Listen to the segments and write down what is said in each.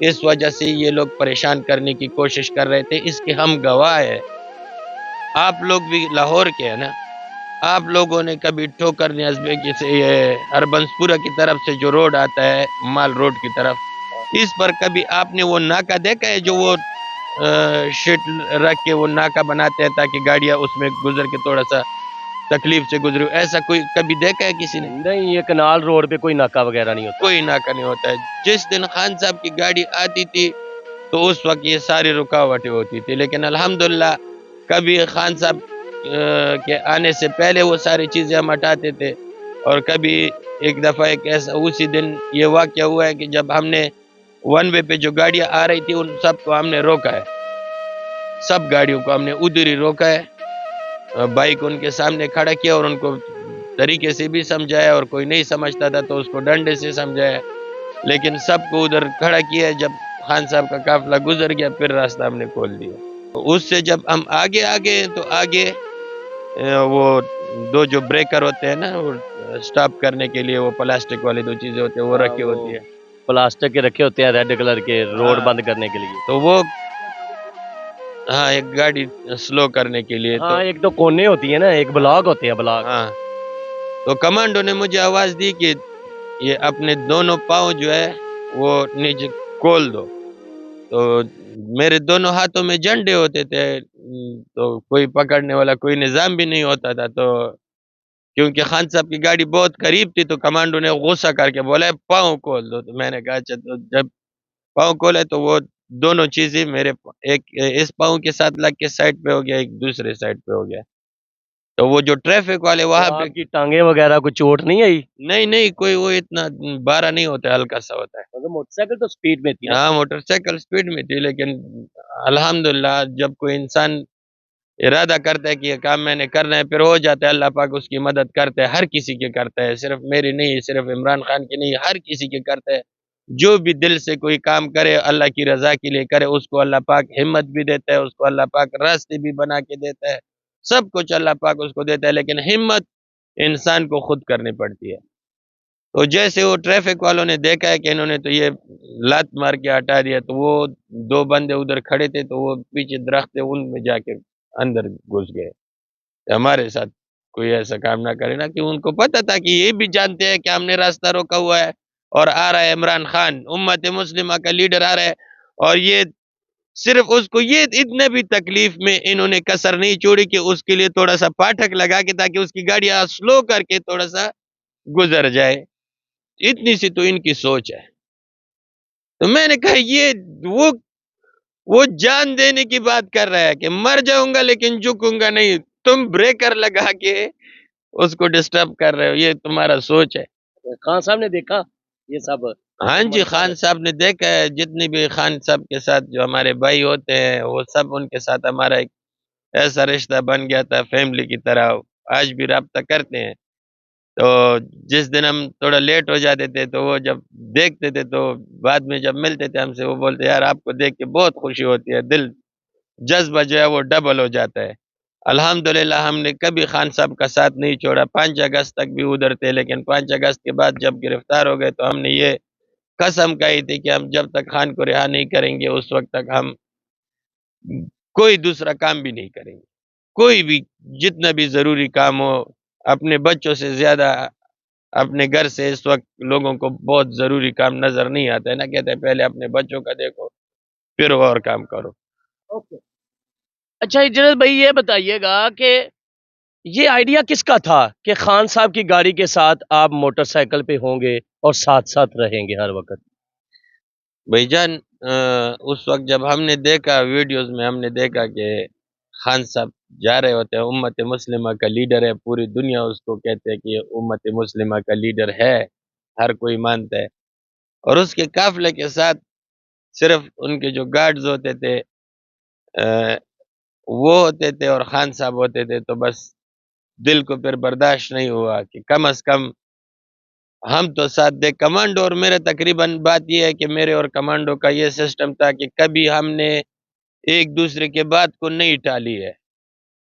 اس وجہ سے یہ لوگ پریشان کرنے کی کوشش کر رہے تھے. اس کے ہم گواہ ہیں. آپ لوگ بھی لاہور کے ہیں نا, آپ لوگوں نے کبھی ٹھوکر نیازبے کی سے یہ اربنسپورہ کی طرف سے جو روڈ آتا ہے مال روڈ کی طرف, اس پر کبھی آپ نے وہ ناکا دیکھا ہے جو وہ شیٹ رکھ کے وہ ناکا بناتے ہیں تاکہ گاڑیاں اس میں گزر کے تھوڑا سا تکلیف سے گزرے؟ ایسا کوئی کبھی دیکھا ہے کسی نے؟ نہیں, یہ کنال روڈ پہ کوئی ناکا وغیرہ نہیں ہوتا. کوئی ناکا نہیں ہوتا ہے. جس دن خان صاحب کی گاڑی آتی تھی تو اس وقت یہ ساری رکاوٹیں ہوتی تھی, لیکن الحمدللہ کبھی خان صاحب کے آنے سے پہلے وہ ساری چیزیں ہم ہٹاتے تھے, اور کبھی ایک دفعہ ایک ایسا اسی دن یہ واقعہ ہوا ہے کہ جب ہم نے ون وے پہ جو گاڑیاں آ رہی تھی ان سب کو ہم نے روکا ہے, سب گاڑیوں کو ہم نے ادھر ہی روکا ہے, بائک ان کے سامنے کھڑا کیا اور ان کو طریقے سے بھی سمجھایا, اور کوئی نہیں سمجھتا تھا تو اس کو ڈنڈے سے سمجھایا, لیکن سب کو ادھر کھڑا کیا. جب خان صاحب کا قافلہ گزر گیا پھر راستہ ہم نے کھول دیا. اس سے جب ہم آگے آگے تو آگے وہ دو جو بریکر ہوتے ہیں نا سٹاپ کرنے کے لیے, وہ پلاسٹک والی دو چیزیں ہوتی ہیں وہ رکھی ہوتی ہے, پلاسٹک کے رکھے ہوتے ہیں ریڈ کلر کے, روڈ ہاں. بند کرنے کے لیے. تو وہ ہاں ایک گاڑی سلو کرنے کے لیے. ہاں, ایک تو کونے ہوتی ہے نا, ایک بلاک ہوتے ہیں بلاک. ہاں, تو کمانڈو نے مجھے آواز دی کہ یہ اپنے دونوں پاؤں جو ہے وہ نیچے کھول دو. تو میرے دونوں ہاتھوں میں جھنڈے ہوتے تھے, تو کوئی پکڑنے والا کوئی نظام بھی نہیں ہوتا تھا. تو کیونکہ خان صاحب کی گاڑی بہت قریب تھی تو کمانڈو نے غصہ کر کے بولا پاؤں کھول دو. تو میں نے کہا اچھا. تو جب پاؤں کھولے تو وہ دونوں چیزیں میرے ایک اس پاؤں کے ساتھ لگ کے سائڈ پہ ہو گیا, ایک دوسرے سائڈ پہ ہو گیا. تو وہ جو ٹریفک والے وہاں پہ, آپ کی ٹانگیں وغیرہ کو چوٹ نہیں آئی؟ نہیں کوئی وہ اتنا بارہ نہیں ہوتا, ہلکا سا ہوتا ہے. موٹر سائیکل تو سپیڈ میں تھی. ہاں موٹر سائیکل سپیڈ میں تھی, لیکن الحمدللہ جب کوئی انسان ارادہ کرتا ہے کہ یہ کام میں نے کرنا ہے پھر ہو جاتا ہے. اللہ پاک اس کی مدد کرتا ہے, ہر کسی کے کرتا ہے, صرف میری نہیں, صرف عمران خان کی نہیں, ہر کسی کے کرتا ہے. جو بھی دل سے کوئی کام کرے اللہ کی رضا کے لیے کرے, اس کو اللہ پاک ہمت بھی دیتا ہے, اس کو اللہ پاک راستے بھی بنا کے دیتا ہے, سب کچھ اللہ پاک اس کو دیتا ہے, لیکن ہمت انسان کو خود کرنی پڑتی ہے. تو جیسے وہ ٹریفک والوں نے دیکھا ہے کہ انہوں نے تو یہ لات مار کے ہٹا دیا, تو وہ دو بندے ادھر کھڑے تھے تو وہ پیچھے درخت تھے ان میں جا کے اندر گھس گئے. ہمارے ساتھ کوئی ایسا کام نہ کرے نا, کہ ان کو پتا تھا کہ یہ بھی جانتے ہیں کہ ہم نے راستہ روکا ہوا ہے اور آ رہا ہے عمران خان امت مسلمہ کا لیڈر آ رہا ہے, اور یہ صرف اس کو یہ اتنے بھی تکلیف میں انہوں نے کسر نہیں چھوڑی کہ اس کے لیے تھوڑا سا پاٹھک لگا کے تاکہ اس کی گاڑی سلو کر کے تھوڑا سا گزر جائے. اتنی سی تو ان کی سوچ ہے. تو میں نے کہا یہ وہ جان دینے کی بات کر رہا ہے کہ مر جاؤں گا لیکن جھکوں گا نہیں, تم بریکر لگا کے اس کو ڈسٹرب کر رہے ہو, یہ تمہارا سوچ ہے. خان صاحب نے دیکھا یہ سب؟ ہاں جی, خان صاحب نے دیکھا ہے. جتنے بھی خان صاحب کے ساتھ جو ہمارے بھائی ہوتے ہیں وہ سب ان کے ساتھ ہمارا ایک ایسا رشتہ بن گیا تھا فیملی کی طرح, آج بھی رابطہ کرتے ہیں. تو جس دن ہم تھوڑا لیٹ ہو جاتے تھے تو وہ جب دیکھتے تھے تو بعد میں جب ملتے تھے ہم سے وہ بولتے یار آپ کو دیکھ کے بہت خوشی ہوتی ہے, دل جذبہ جو ہے وہ ڈبل ہو جاتا ہے. الحمدللہ ہم نے کبھی خان صاحب کا ساتھ نہیں چھوڑا. 5 اگست تک بھی ادھر تھے, لیکن 5 اگست کے بعد جب گرفتار ہو گئے تو ہم نے یہ قسم کہی تھی کہ ہم جب تک خان کو رہا نہیں کریں گے اس وقت تک ہم کوئی دوسرا کام بھی نہیں کریں گے. کوئی بھی جتنا بھی ضروری کام ہو, اپنے بچوں سے زیادہ اپنے گھر سے اس وقت لوگوں کو بہت ضروری کام نظر نہیں آتا ہے نا, کہتے ہیں پہلے اپنے بچوں کا دیکھو پھر اور کام کرو. اچھا ہجرت بھائی یہ بتائیے گا کہ یہ آئیڈیا کس کا تھا کہ خان صاحب کی گاڑی کے ساتھ آپ موٹر سائیکل پہ ہوں گے اور ساتھ ساتھ رہیں گے ہر وقت؟ بھائی جان اس وقت جب ہم نے دیکھا ویڈیوز میں, ہم نے دیکھا کہ خان صاحب جا رہے ہوتے ہیں, امت مسلمہ کا لیڈر ہے, پوری دنیا اس کو کہتے ہیں کہ یہ امت مسلمہ کا لیڈر ہے, ہر کوئی مانتا ہے, اور اس کے قافلے کے ساتھ صرف ان کے جو گارڈز ہوتے تھے وہ ہوتے تھے اور خان صاحب ہوتے تھے. تو بس دل کو پھر برداشت نہیں ہوا کہ کم از کم ہم تو ساتھ دے کمانڈو. اور میرے تقریباً بات یہ ہے کہ میرے اور کمانڈو کا یہ سسٹم تھا کہ کبھی ہم نے ایک دوسرے کے بات کو نہیں ٹالی ہے.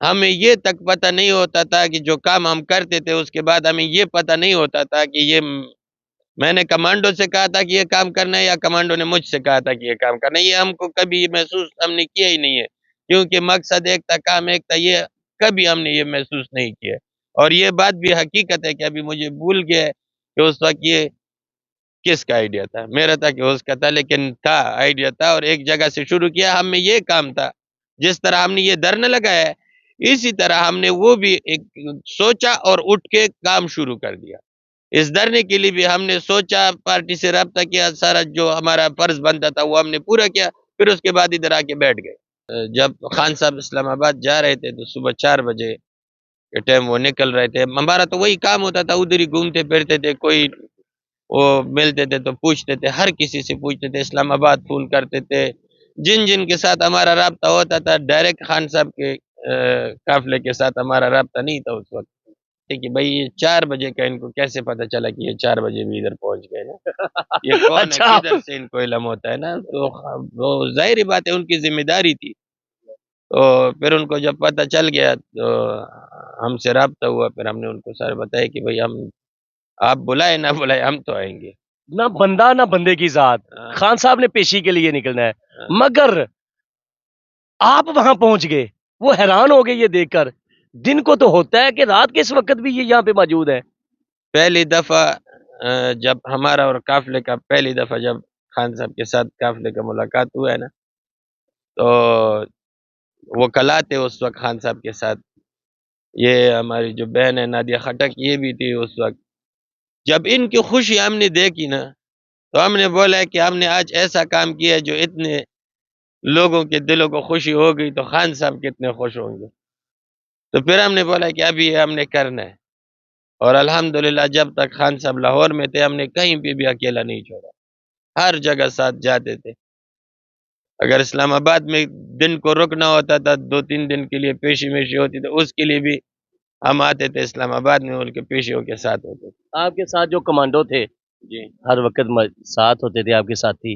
ہمیں یہ تک پتہ نہیں ہوتا تھا کہ جو کام ہم کرتے تھے اس کے بعد ہمیں یہ پتہ نہیں ہوتا تھا کہ یہ میں نے کمانڈو سے کہا تھا کہ یہ کام کرنا ہے یا کمانڈو نے مجھ سے کہا تھا کہ یہ کام کرنا ہے؟ یہ ہم کو کبھی محسوس ہم نے کیا ہی نہیں ہے، کیونکہ مقصد ایک تھا، کام ایک تھا، یہ کبھی ہم نے یہ محسوس نہیں کیا۔ اور یہ بات بھی حقیقت ہے کہ ابھی مجھے بھول گیا ہے کہ اس وقت یہ کس کا آئیڈیا تھا، میرا تھا کہ اس کا تھا، لیکن تھا آئیڈیا تھا اور ایک جگہ سے شروع کیا۔ ہم میں یہ کام تھا، جس طرح ہم نے یہ دھرنا لگایا ہے اسی طرح ہم نے وہ بھی ایک سوچا اور اٹھ کے کام شروع کر دیا۔ اس دھرنے کے لیے بھی ہم نے سوچا، پارٹی سے رابطہ کیا، سارا جو ہمارا فرض بنتا تھا وہ ہم نے پورا کیا، پھر اس کے بعد ادھر آ کے بیٹھ گئے۔ جب خان صاحب اسلام آباد جا رہے تھے تو صبح 4 بجے کے ٹائم وہ نکل رہے تھے، ہمارا تو وہی کام ہوتا تھا، ادھر ہی گھومتے پھرتے تھے، کوئی وہ ملتے تھے تو پوچھتے تھے، ہر کسی سے پوچھتے تھے، اسلام آباد فون کرتے تھے، جن جن کے ساتھ ہمارا رابطہ ہوتا تھا ڈائریکٹ خان صاحب کے قافلے کے ساتھ ہمارا رابطہ نہیں تھا اس وقت کہ بھائی یہ 4 بجے کا ان کو کیسے پتہ چلا کہ یہ 4 بجے بھی ادھر پہنچ گئے نا، یہ کون ہے، اچھا کدھر سے ان کو علم ہوتا ہے نا، تو وہ ظاہری بات ہے ان کی ذمہ داری تھی۔ تو پھر ان کو جب پتہ چل گیا تو ہم سے رابطہ ہوا، پھر ہم نے ان کو سارے بتایا کہ بھائی ہم آپ بلائے نہ بلائے ہم تو آئیں گے۔ نہ بندہ نہ بندے کی ذات، خان صاحب نے پیشی کے لیے نکلنا ہے، مگر آپ وہاں پہنچ گئے، وہ حیران ہو گئے یہ دیکھ کر۔ دن کو تو ہوتا ہے کہ رات کے اس وقت بھی یہ یہاں پہ موجود ہے۔ پہلی دفعہ جب ہمارا اور قافلے کا پہلی دفعہ جب خان صاحب کے ساتھ قافلے کا ملاقات ہوا ہے نا، تو وہ کلا تھے اس وقت خان صاحب کے ساتھ، یہ ہماری جو بہن ہے نادیہ خٹک یہ بھی تھی اس وقت۔ جب ان کی خوشی ہم نے دیکھی نا تو ہم نے بولا کہ ہم نے آج ایسا کام کیا ہے جو اتنے لوگوں کے دلوں کو خوشی ہو گئی، تو خان صاحب کتنے خوش ہوں گے۔ تو پھر ہم نے بولا کہ ابھی یہ ہم نے کرنا ہے، اور الحمدللہ جب تک خان صاحب لاہور میں تھے ہم نے کہیں پہ بھی اکیلا نہیں چھوڑا، ہر جگہ ساتھ جاتے تھے۔ اگر اسلام آباد میں دن کو رکنا ہوتا تھا 2-3 دن کے لیے پیشی میشی ہوتی تو اس کے لیے بھی ہم آتے تھے اسلام آباد میں، ان کے پیشیوں کے ساتھ ہوتے تھے۔ آپ کے ساتھ جو کمانڈو تھے جی ہر وقت ساتھ ہوتے تھے آپ کے ساتھی،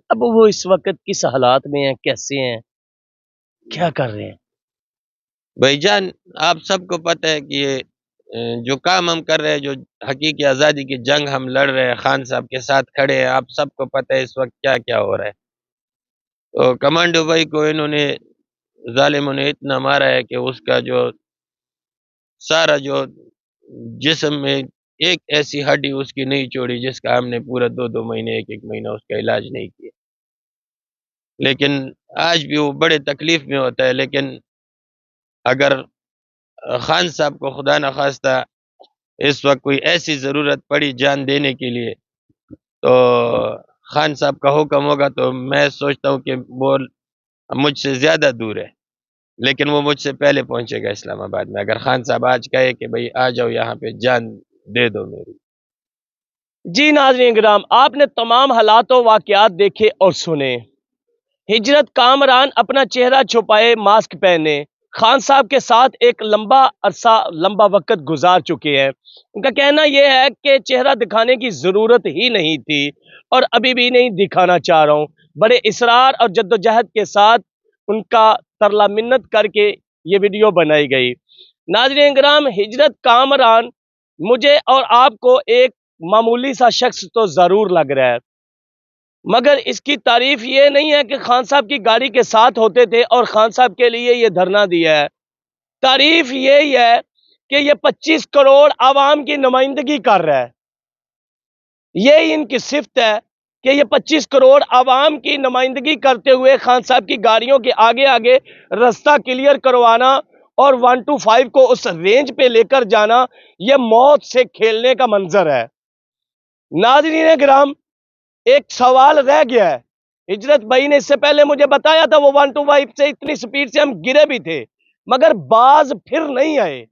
اب وہ اس وقت کس حالات میں ہیں، کیسے ہیں، کیا کر رہے ہیں؟ بھائی جان، آپ سب کو پتہ ہے کہ یہ جو کام ہم کر رہے ہیں، جو حقیقی آزادی کی جنگ ہم لڑ رہے ہیں، خان صاحب کے ساتھ کھڑے ہیں، آپ سب کو پتہ ہے اس وقت کیا کیا ہو رہا ہے۔ تو کمانڈو بھائی کو انہوں نے ظالموں نے اتنا مارا ہے کہ اس کا جو سارا جو جسم میں ایک ایسی ہڈی اس کی نہیں چھوڑی جس کا ہم نے پورا 2-2 مہینے 1-1 مہینہ اس کا علاج نہیں کیا، لیکن آج بھی وہ بڑے تکلیف میں ہوتا ہے۔ لیکن اگر خان صاحب کو خدا نخواستہ اس وقت کوئی ایسی ضرورت پڑی جان دینے کے لیے تو خان صاحب کا حکم ہوگا تو میں سوچتا ہوں کہ وہ مجھ سے زیادہ دور ہے، لیکن وہ مجھ سے پہلے پہنچے گا اسلام آباد میں۔ اگر خان صاحب آج کہے کہ بھئی آ جاؤ یہاں پہ جان دے دو میری۔ جی ناظرین کرام، آپ نے تمام حالات و واقعات دیکھے اور سنے۔ ہجرت کامران اپنا چہرہ چھپائے، ماسک پہنے خان صاحب کے ساتھ ایک لمبا وقت گزار چکے ہیں۔ ان کا کہنا یہ ہے کہ چہرہ دکھانے کی ضرورت ہی نہیں تھی اور ابھی بھی نہیں دکھانا چاہ رہا ہوں۔ بڑے اصرار اور جدوجہد کے ساتھ ان کا ترلا منت کر کے یہ ویڈیو بنائی گئی۔ ناظرین کرام، ہجرت کامران مجھے اور آپ کو ایک معمولی سا شخص تو ضرور لگ رہا ہے، مگر اس کی تعریف یہ نہیں ہے کہ خان صاحب کی گاڑی کے ساتھ ہوتے تھے اور خان صاحب کے لیے یہ دھرنا دیا ہے۔ تعریف یہی ہے کہ یہ 25 کروڑ عوام کی نمائندگی کر رہا ہے۔ یہی ان کی صفت ہے کہ یہ 25 کروڑ عوام کی نمائندگی کرتے ہوئے خان صاحب کی گاڑیوں کے آگے آگے راستہ کلیئر کروانا اور 1 to 5 کو اس رینج پہ لے کر جانا، یہ موت سے کھیلنے کا منظر ہے۔ ناظرین کرام، ایک سوال رہ گیا ہے۔ ہجرت بھائی نے اس سے پہلے مجھے بتایا تھا وہ 1 to 5 سے اتنی سپیڈ سے ہم گرے بھی تھے، مگر باز پھر نہیں آئے۔